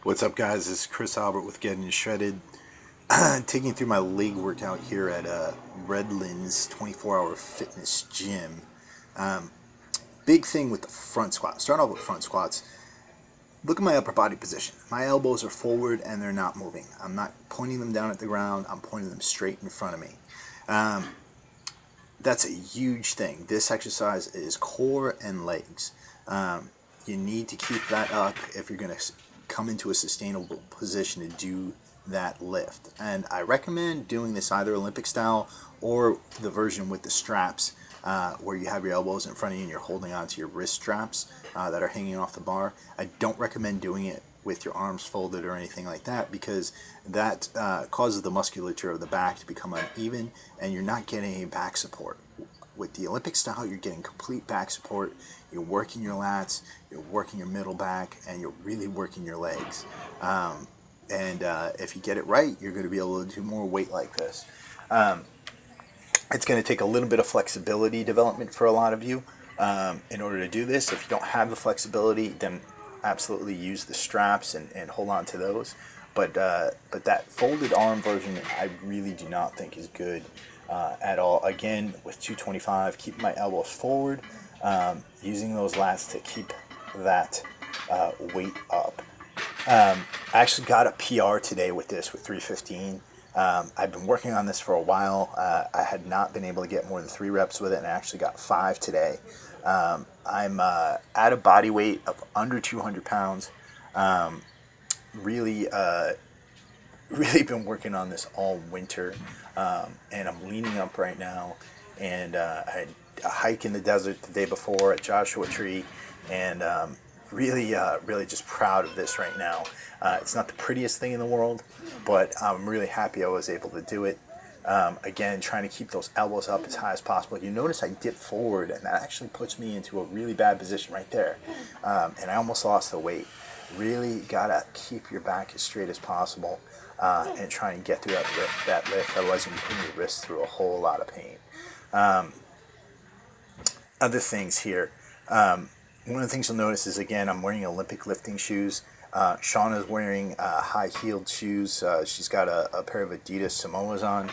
What's up, guys? This is Chris Albert with Getting Shredded. Taking you through my leg workout here at Redlands 24-hour fitness gym. Big thing with the front squat. Start off with front squats. Look at my upper body position. My elbows are forward and they're not moving. I'm not pointing them down at the ground. I'm pointing them straight in front of me. That's a huge thing. This exercise is core and legs. You need to keep that up if you're going to come into a sustainable position to do that lift. And I recommend doing this either Olympic style or the version with the straps, where you have your elbows in front of you and you're holding onto your wrist straps that are hanging off the bar. I don't recommend doing it with your arms folded or anything like that, because that causes the musculature of the back to become uneven and you're not getting any back support. With the Olympic style, you're getting complete back support. You're working your lats, you're working your middle back, and you're really working your legs. If you get it right, you're going to be able to do more weight like this. It's going to take a little bit of flexibility development for a lot of you in order to do this. If you don't have the flexibility, then absolutely use the straps and hold on to those. But that folded arm version, I really do not think is good at all. Again, with 225, keep my elbows forward, using those lats to keep that weight up. I actually got a PR today with this, with 315. I've been working on this for a while. I had not been able to get more than 3 reps with it, and I actually got 5 today. I'm at a body weight of under 200 pounds. Really been working on this all winter, and I'm leaning up right now. And I had a hike in the desert the day before at Joshua Tree, and really just proud of this right now. It's not the prettiest thing in the world, but I'm really happy I was able to do it. Again, trying to keep those elbows up as high as possible. You notice I dip forward, and that actually puts me into a really bad position right there. And I almost lost the weight. Really gotta keep your back as straight as possible and try and get through that lift. Otherwise, you're putting your wrist through a whole lot of pain. Other things here. One of the things you'll notice is, again, I'm wearing Olympic lifting shoes. Shauna's wearing high-heeled shoes. She's got a pair of Adidas Samoas on.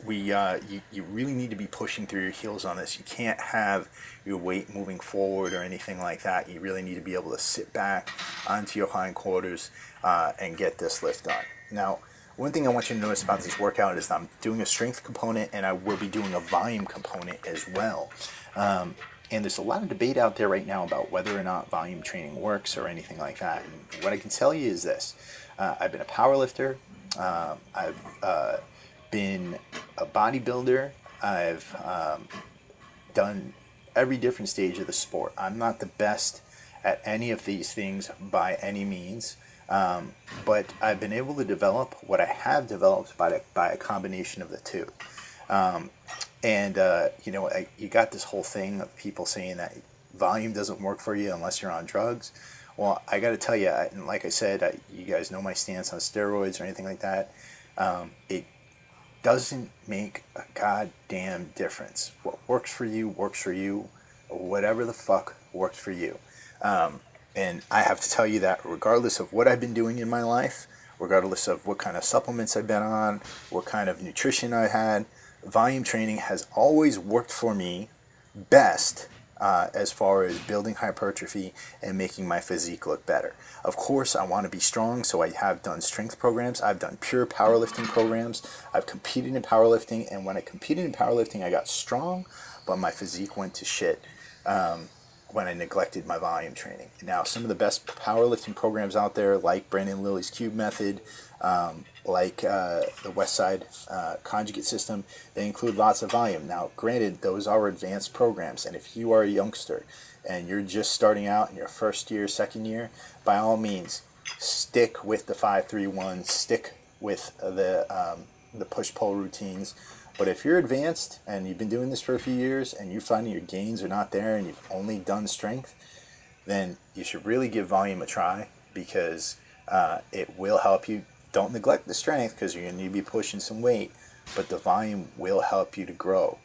You really need to be pushing through your heels on this. You can't have your weight moving forward or anything like that. You really need to be able to sit back onto your hindquarters and get this lift done. Now, one thing I want you to notice about this workout is that I'm doing a strength component, and I will be doing a volume component as well. And there's a lot of debate out there right now about whether or not volume training works or anything like that. And what I can tell you is this. I've been a power lifter. I've been a bodybuilder. I've done every different stage of the sport. I'm not the best at any of these things by any means, but I've been able to develop what I have developed by a combination of the two. You got this whole thing of people saying that volume doesn't work for you unless you're on drugs. Well, I got to tell you, like I said, you guys know my stance on steroids or anything like that. It doesn't make a goddamn difference. What works for you works for you. Whatever the fuck works for you. And I have to tell you that regardless of what I've been doing in my life, regardless of what kind of supplements I've been on, what kind of nutrition I had, volume training has always worked for me best as far as building hypertrophy and making my physique look better. Of course, I want to be strong, so I have done strength programs. I've done pure powerlifting programs. I've competed in powerlifting, and when I competed in powerlifting, I got strong, but my physique went to shit when I neglected my volume training. Now, some of the best powerlifting programs out there, like Brandon Lilly's Cube Method, like the Westside Conjugate System, they include lots of volume. Now, granted, those are advanced programs, and if you are a youngster and you're just starting out in your first year, second year, by all means, stick with the 5-3-1, stick with the push-pull routines. But if you're advanced and you've been doing this for a few years and you're finding your gains are not there and you've only done strength, then you should really give volume a try, because it will help you. Don't neglect the strength, because you're going to need to be pushing some weight, but the volume will help you to grow.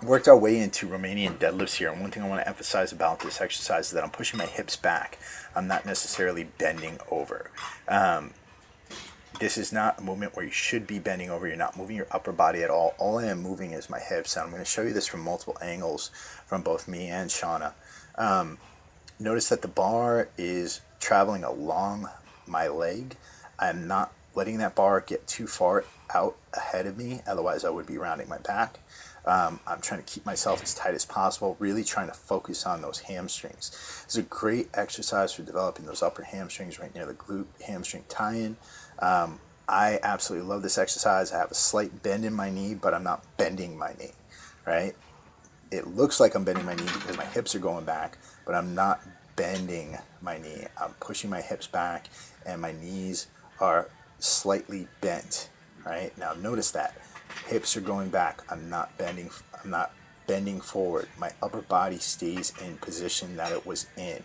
worked our way into Romanian deadlifts here, and one thing I want to emphasize about this exercise is that I'm pushing my hips back. I'm not necessarily bending over. This is not a movement where you should be bending over. You're not moving your upper body at all. All I am moving is my hips, and I'm going to show you this from multiple angles from both me and Shauna. Notice that the bar is traveling along my leg. I'm not letting that bar get too far out ahead of me, otherwise I would be rounding my back. I'm trying to keep myself as tight as possible, really trying to focus on those hamstrings. It's a great exercise for developing those upper hamstrings right near the glute hamstring tie-in. I absolutely love this exercise. I have a slight bend in my knee, but I'm not bending my knee, right? It looks like I'm bending my knee because my hips are going back, but I'm not bending my knee. I'm pushing my hips back and my knees are slightly bent, right? Now notice that. Hips are going back. I'm not bending forward. My upper body stays in position that it was in.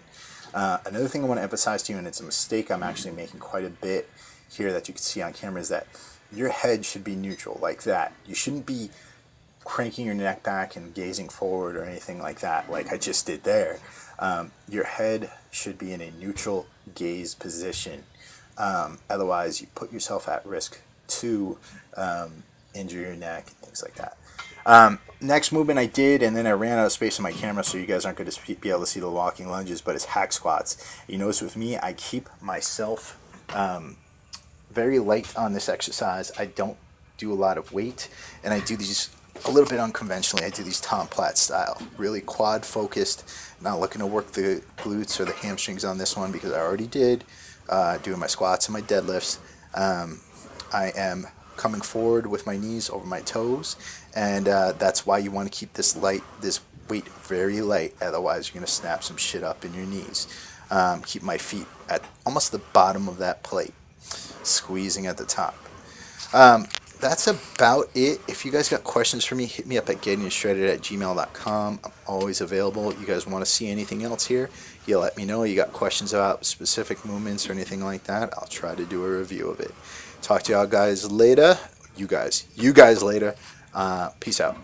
Another thing I want to emphasize to you, and it's a mistake I'm actually making quite a bit here that you can see on camera, is that your head should be neutral like that. You shouldn't be cranking your neck back and gazing forward or anything like that, like I just did there. Your head should be in a neutral gaze position. Otherwise, you put yourself at risk to injure your neck and things like that. Next movement I did, and then I ran out of space on my camera, so you guys aren't going to be able to see the walking lunges, but it's hack squats. You notice with me, I keep myself very light on this exercise. I don't do a lot of weight, and I do these a little bit unconventionally. I do these Tom Platt style, really quad focused, not looking to work the glutes or the hamstrings on this one because I already did doing my squats and my deadlifts. I am coming forward with my knees over my toes, and that's why you want to keep this weight very light, otherwise you're going to snap some shit up in your knees. Keep my feet at almost the bottom of that plate, squeezing at the top. That's about it. If you guys got questions for me, hit me up at gettingtoshredded@gmail.com. I'm always available. You guys want to see anything else here, you let me know. You got questions about specific movements or anything like that, I'll try to do a review of it. Talk to y'all guys later. You guys later. Peace out.